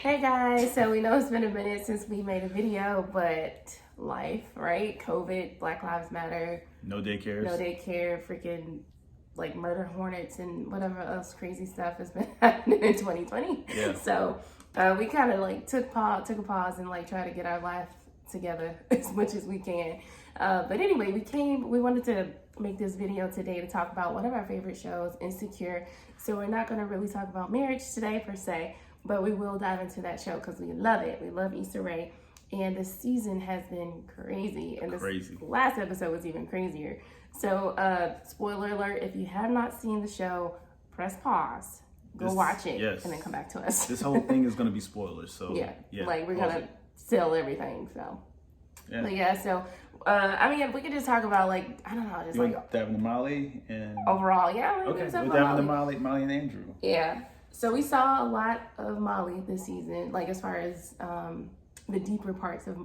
Hey guys, so we know it's been a minute since we made a video, but life, right? COVID, Black Lives Matter, No daycares. no daycare, freaking like murder hornets and whatever else crazy stuff has been happening in 2020. Yeah. So we kind of like took a pause and like try to get our life together as much as we can. But anyway, we wanted to make this video today to talk about one of our favorite shows, Insecure. So we're not going to really talk about marriage today per se, but we will dive into that show because we love it. We love Issa Rae. And the season has been crazy. And this last episode was even crazier. So, spoiler alert, if you have not seen the show, press pause, go watch it, and then come back to us. This whole thing is going to be spoilers. So, yeah. Like, we're going to sell everything. So, I mean, we could just talk about, like, I don't know, just you like Davin and Molly and overall, yeah. Okay, with Davin and Molly and Andrew. Yeah. So we saw a lot of Molly this season, like as far as the deeper parts of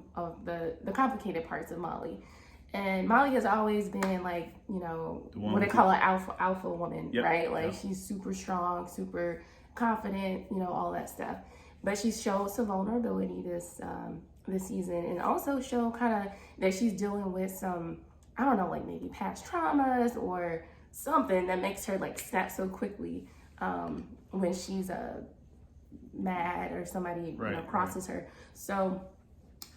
the complicated parts of Molly. And Molly has always been like, you know, what they call an alpha woman, right? Like she's super strong, super confident, you know, all that stuff. But she showed some vulnerability this season, and also showed kind of that she's dealing with some, I don't know, like maybe past traumas or something that makes her like snap so quickly when she's mad or somebody crosses her. So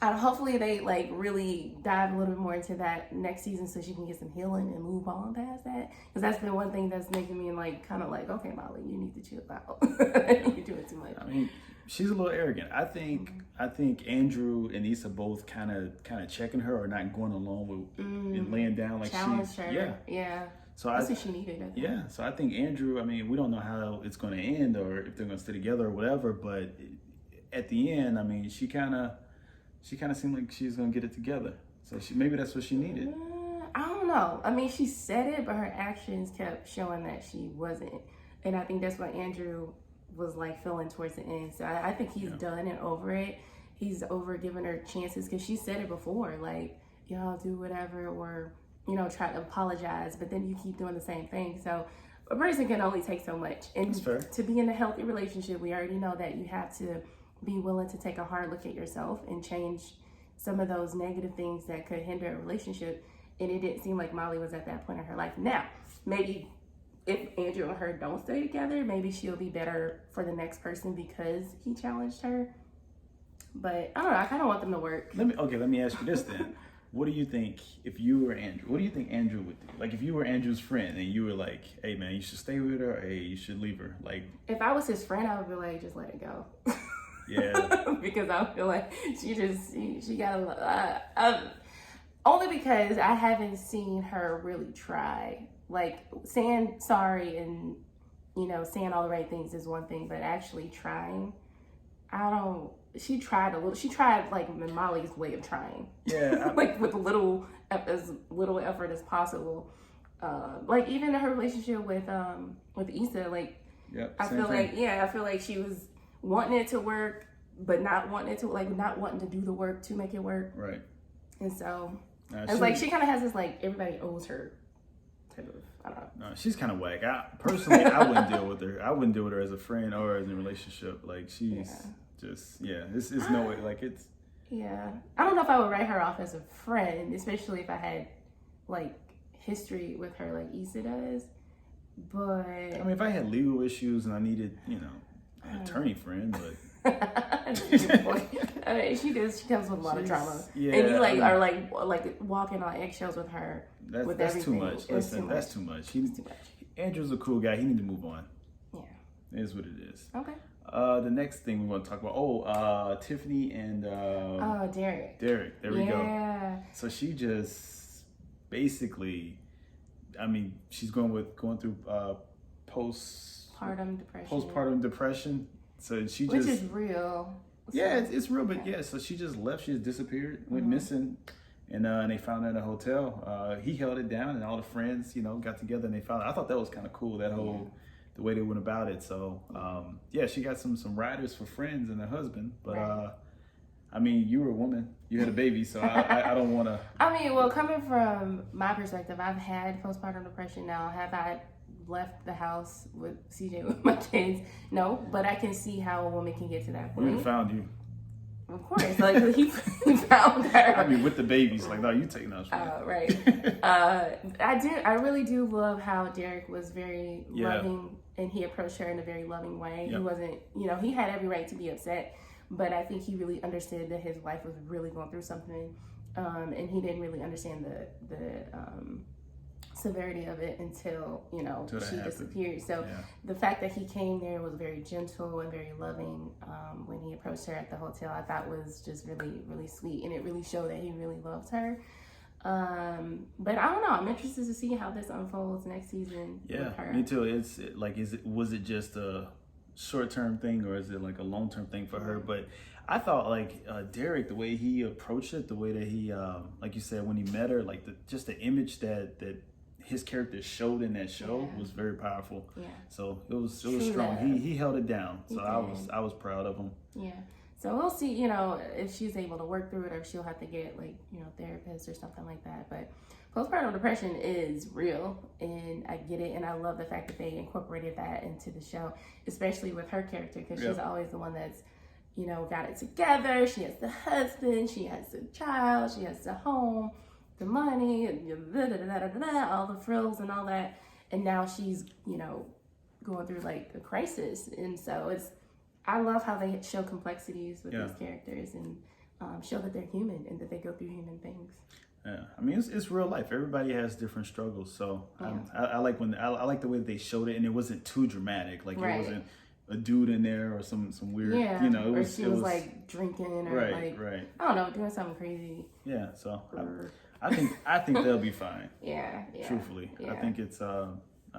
hopefully they like really dive a little bit more into that next season so she can get some healing and move on past that, because that's been one thing that's making me like kind of like, okay, Molly, you need to chill out. You're doing too much. I mean, she's a little arrogant. I think Andrew and Issa both kind of checking her or not going along with and laying down like challenge her. Yeah. So that's what she needed. I think. Yeah. So I think Andrew, I mean, we don't know how it's going to end or if they're going to stay together or whatever, but at the end, I mean, she kind of seemed like she's going to get it together. So maybe that's what she needed. I don't know. I mean, she said it, but her actions kept showing that she wasn't. And I think that's what Andrew was like feeling towards the end. So I think he's done and over it. He's over giving her chances because she said it before, like, y'all do whatever, or, you know, try to apologize, but then you keep doing the same thing. So a person can only take so much. And to be in a healthy relationship, we already know that you have to be willing to take a hard look at yourself and change some of those negative things that could hinder a relationship. And it didn't seem like Molly was at that point in her life. Now, maybe if Andrew and her don't stay together, maybe she'll be better for the next person because he challenged her. But I don't know. I kind of want them to work. Let me ask you this then. What do you think if you were Andrew? What do you think Andrew would do? Like if you were Andrew's friend and you were like, hey man, you should stay with her, or hey, you should leave her. Like if I was his friend, I would be like, just let it go. Yeah. Because I feel like she got only because I haven't seen her really try. Like saying sorry and, you know, saying all the right things is one thing, but actually trying, she tried a little. She tried like Molly's way of trying. Yeah. Like with as little effort as possible. Like even in her relationship with Issa, like I feel like she was wanting it to work, but not wanting it to, like not wanting to do the work to make it work. Right. And so it's like she kind of has this like everybody owes her type of, I don't know. No, she's kind of whack. I wouldn't deal with her. I wouldn't deal with her as a friend or as a relationship. Like she's it's no way. Like it's. Yeah, I don't know if I would write her off as a friend, especially if I had like history with her like Issa does. But I mean, if I had legal issues and I needed, you know, an attorney friend, but. I mean, she comes with a lot of drama, and you like are like walking on eggshells with her. That's too much. Listen, that's too much. Andrew's a cool guy. He need to move on. Yeah, it is what it is. Okay. The next thing we want to talk about. Tiffany and Derek. Derek. There we go. Yeah. So she just basically, I mean, she's going through postpartum depression. So she which is real. Yeah, it's real, but so she just left. She just disappeared, went missing, and they found her in a hotel. He held it down, and all the friends, you know, got together and they found her. I thought that was kind of cool, that whole the way they went about it. So she got some riders for friends and her husband, but I mean, you were a woman, you had a baby, so I don't want to. I mean, well, coming from my perspective, I've had postpartum depression now. Have I left the house with CJ with my kids. No, but I can see how a woman can get to that Women point. found you. Of course, like he found her. I mean, with the babies, like, no, you taking us. Right. I really do love how Derek was very loving, and he approached her in a very loving way. He wasn't, he had every right to be upset, but I think he really understood that his wife was really going through something, and he didn't really understand the severity of it until she disappeared. So the fact that he came there was very gentle and very loving when he approached her at the hotel, I thought was just really, really sweet, and it really showed that he really loved her. But I don't know, I'm interested to see how this unfolds next season with her. Me too. Was it just a short-term thing, or is it like a long-term thing for her? But I thought like Derek, the way he approached it, the way that he like you said, when he met her, like just the image that his character showed in that show was very powerful. Yeah. So it was strong. He held it down. So I was proud of him. Yeah. So we'll see, if she's able to work through it, or if she'll have to get therapists or something like that. But postpartum depression is real, and I get it, and I love the fact that they incorporated that into the show, especially with her character, because she's always the one that's got it together. She has the husband, she has the child, she has the home, the money, all the frills and all that, and now she's going through like a crisis. And so I love how they show complexities with these characters, and show that they're human and that they go through human things. Yeah, I mean it's real life. Everybody has different struggles, so I like I like the way that they showed it, and it wasn't too dramatic. Like it wasn't a dude in there or some weird, or she was like drinking or I don't know, doing something crazy. Yeah, so I think they'll be fine. Yeah. Truthfully, I think it's I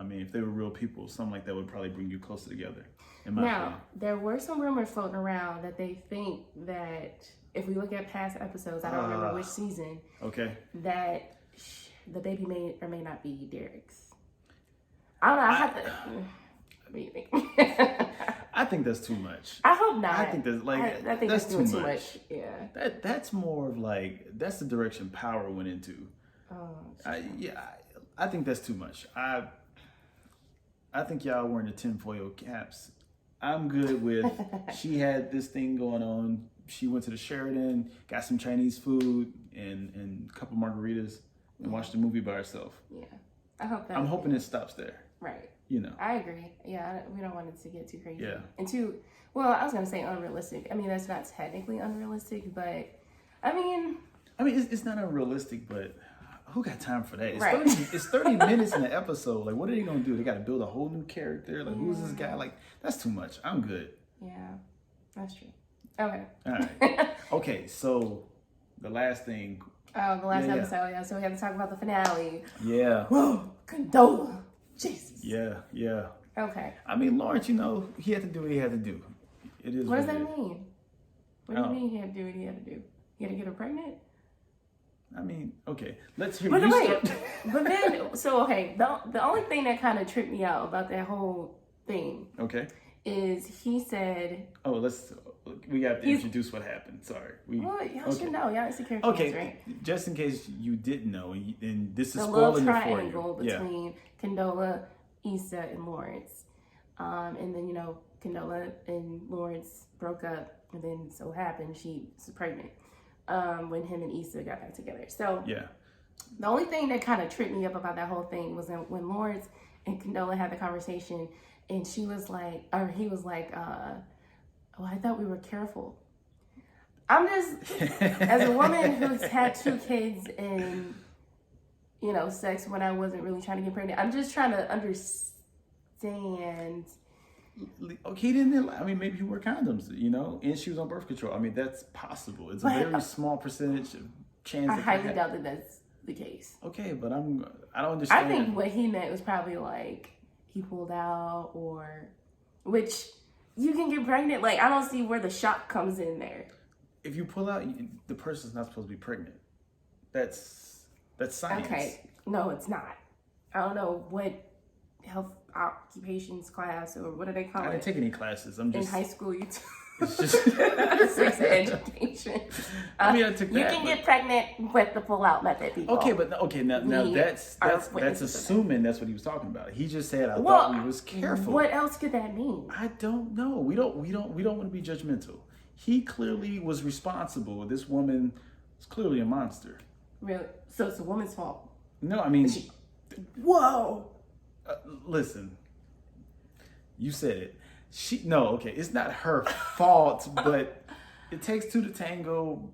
mean, if they were real people, something like that would probably bring you closer together. Now, there were some rumors floating around that they think that if we look at past episodes, I don't remember which season, that the baby may or may not be Derek's. I don't know. I have to. What do you think? I think that's too much. I hope not. I think that's I think that's too much. Yeah. That's more of like that's the direction Power went into. I think that's too much. I think y'all wearing the tinfoil caps. I'm good with she had this thing going on. She went to the Sheraton, got some Chinese food and a couple margaritas, and watched the movie by herself. Yeah, I hope that. I'm hoping it stops there. Right. I agree. Yeah, we don't want it to get too crazy. Yeah. And I was gonna say unrealistic. I mean, that's not technically unrealistic, but I mean, it's not unrealistic, but who got time for that? It's 30 minutes in the episode. Like, what are they gonna do? They got to build a whole new character. Like, who's this guy? Like, that's too much. I'm good. Yeah, that's true. Okay. All right. Okay, so the last thing. Oh, the last episode. Yeah. So we have to talk about the finale. Yeah. Whoa, Condola. Jesus. Yeah. Okay. I mean, Lawrence, he had to do what he had to do. It is. What does that mean? What do you mean he had to do what he had to do? He had to get her pregnant? I mean, okay. Let's hear. But then, the only thing that kind of tripped me out about that whole thing. Okay. Is he said. Oh, we got to introduce what happened. Sorry. Y'all should know. Y'all see characters, right? Just in case you didn't know, and this is spoiling it for you. The love triangle between Condola, Issa, and Lawrence. And then, Condola and Lawrence broke up, and then so happened she was pregnant when him and Issa got back together. So the only thing that kind of tripped me up about that whole thing was when Lawrence and Condola had the conversation, and he was like, oh, I thought we were careful. I'm just, as a woman who's had 2 kids and, sex when I wasn't really trying to get pregnant, I'm just trying to understand. Okay, he didn't. I mean, maybe he wore condoms, and she was on birth control. I mean, that's possible. It's a very small percentage of chance. I highly doubt that that's the case. Okay, but I don't understand. I think what he meant was probably like he pulled out, which you can get pregnant. Like, I don't see where the shock comes in there. If you pull out, the person's not supposed to be pregnant. That's science. Okay, no, it's not. I don't know what health occupations class or what do they call it? I didn't take any classes. I'm just in high school. It's just years of education. I mean, I took You that, can but- get pregnant with the pull-out method, people. Okay, but now We that's are that's witnesses of that. assuming that's what he was talking about. He just said I Well, thought we was careful. What else could that mean? I don't know. We don't want to be judgmental. He clearly was responsible. This woman is clearly a monster. Really? So it's a woman's fault. No, I mean, Whoa. listen. You said it. It's not her fault, but it takes two to tango.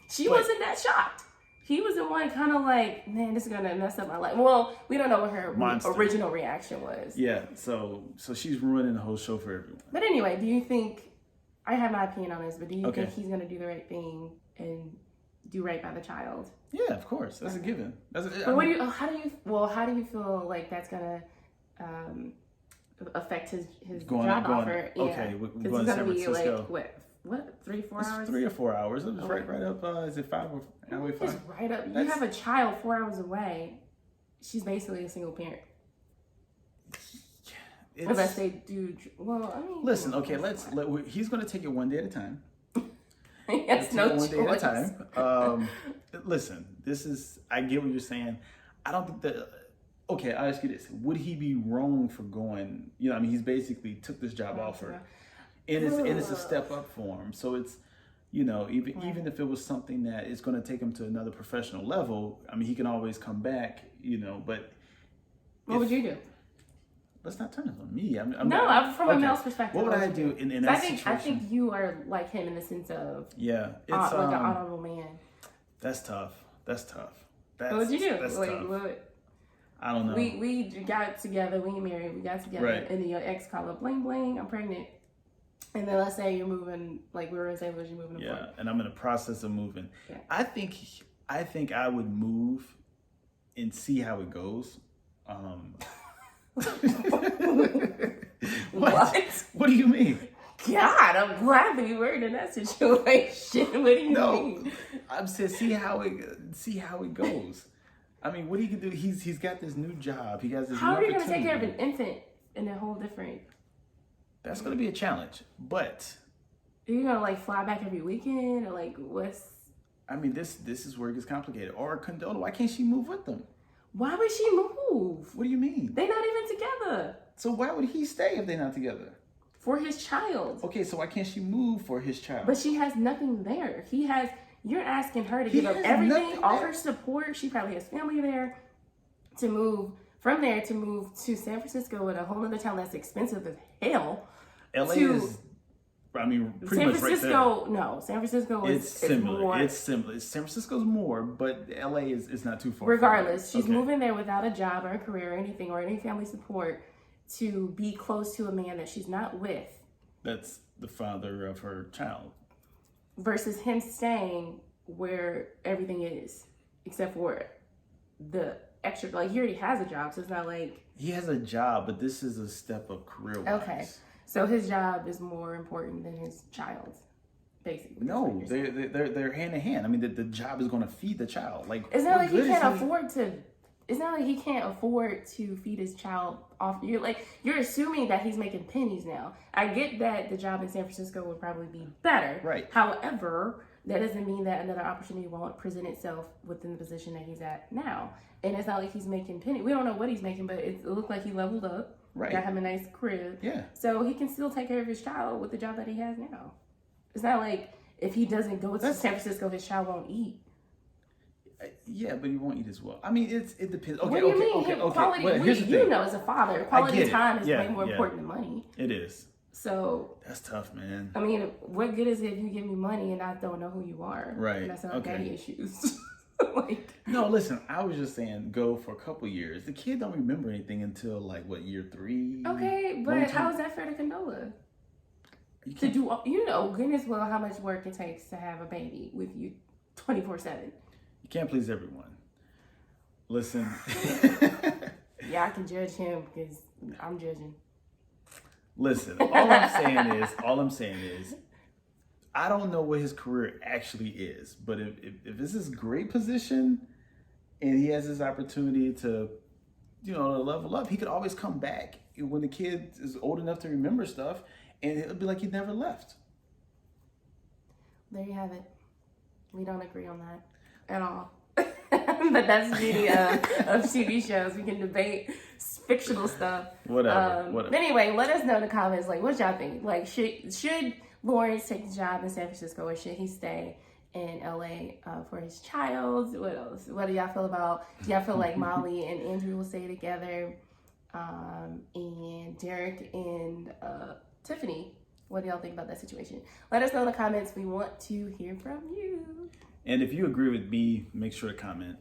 She But- wasn't that shocked. He was the one kind of like, man, this is gonna mess up my life. Well, we don't know what her Monster. original reaction was. Yeah, so she's ruining the whole show for everyone. But anyway, do you think? I have my opinion on this, but do you Okay. think he's gonna do the right thing and do right by the child? Yeah, of course. That's a given. But what do you? How do you feel like that's gonna affect his Going- job going- offer? okay, we're because going he's to gonna San be Francisco. like what 3-4 It's hours? 3 or 4 hours. It was Okay. right up. Is it 5 or hour It's 5? right up. You That's- have a child 4 hours away. She's basically a single parent. Unless they do. Well, I mean. Listen, okay. He's going to take it one day at a time. He has no One day at a choice. time. Listen, I get what you're saying. I don't think that. Okay, I'll ask you this: would he be wrong for going? I mean, he's basically took this job offer, and it's a step up for him. So it's, even if it was something that is going to take him to another professional level, I mean, he can always come back. But What would you do? let's not turn it on me. I'm No, not, from a okay. male's perspective. What would I do in that situation? I think you are like him in the sense of Yeah, it's like an honorable man. that's tough. That's tough. What would you do? That's Like, tough. I don't know. we got together. We ain't married. We got together, Right. and then your ex called up, bling bling. I'm pregnant. And then let's say you're moving, like we were in St. Louis, you're moving to Yeah, Florida. and I'm in the process of moving. Yeah. I think I would move and see how it goes. What? What do you mean? God, I'm glad that you weren't in that situation. What do you No, mean? I'm saying see how it goes. I mean, what he can do? He's got this new job. He has this. How new are you going to take care of opportunity. an infant in a whole different? That's going to be a challenge, but Are you going to like fly back every weekend or like what's? I mean, this is where it gets complicated. Or Condola, why can't she move with them? Why would she move? What do you mean? They're not even together. So why would he stay if they're not together? For his child. Okay, so why can't she move for his child? But she has nothing there. You're asking her to He give up has everything, nothing all there. her support. She probably has family there. To move from there to San Francisco in a whole other town that's expensive as hell. LA to- is, I mean, pretty San much right there. Francisco, no. San Francisco It's is similar. more. It's similar. San Francisco's more, but LA is not too far. Regardless, from it. she's moving there without a job or a career or anything or any family support to be close to a man that she's not with That's the father of her child. versus him staying where everything is except for the extra. Like, he already has a job, so it's not like. He has a job, but this is a step up career-wise. Okay. So his job is more important than his child, basically. No, they're hand in hand. I mean, the job is going to feed the child. Like, It's not what like he good is can't afford to. It's not like he can't afford to feed his child off. You're assuming that he's making pennies now. I get that the job in San Francisco would probably be better. Right. However, that doesn't mean that another opportunity won't present itself within the position that he's at now. And it's not like he's making pennies. We don't know what he's making, but it looked like he leveled up. Right. Got him a nice crib. Yeah. So he can still take care of his child with the job that he has now. It's not like if he doesn't go to San Francisco, his child won't eat. Yeah, but he won't eat as well. I mean, it depends. Okay, What do you okay, mean? okay, okay. Quality, Well, here's the thing. as a father, quality get it. time is Yeah, way more yeah. important than money. It is. So, That's tough, man. I mean, what good is it if you give me money and I don't know who you are? Right. And that's not Okay. daddy issues. Like, No, listen. I was just saying, go for a couple years. The kid don't remember anything until like what, year 3? okay, Long but time. how is that fair to Condola? You To can't, do, goodness well, how much work it takes to have a baby with you 24/7. you can't please everyone. Listen. Yeah, I can judge him because I'm judging. Listen, all I'm saying is, I don't know what his career actually is, but if this is great position and he has this opportunity to, level up, he could always come back when the kid is old enough to remember stuff, and it'll be like he never left. There you have it. We don't agree on that at all. But that's the beauty of TV shows. We can debate fictional stuff. Whatever. Anyway, let us know in the comments, like, what y'all think? Like, should Lawrence take the job in San Francisco, or should he stay in LA for his child? What else? What do y'all feel about? Do y'all feel like Molly and Andrew will stay together? And Derek and Tiffany, what do y'all think about that situation? Let us know in the comments. We want to hear from you. And if you agree with me, make sure to comment.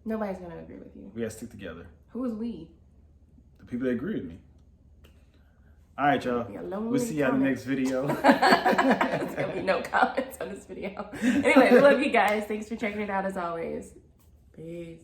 Nobody's gonna agree with you. We gotta stick together. Who is we? The people that agree with me. All right, y'all. We'll see you in the next video. There's gonna be no comments on this video. Anyway, we love you guys. Thanks for checking it out as always. Peace.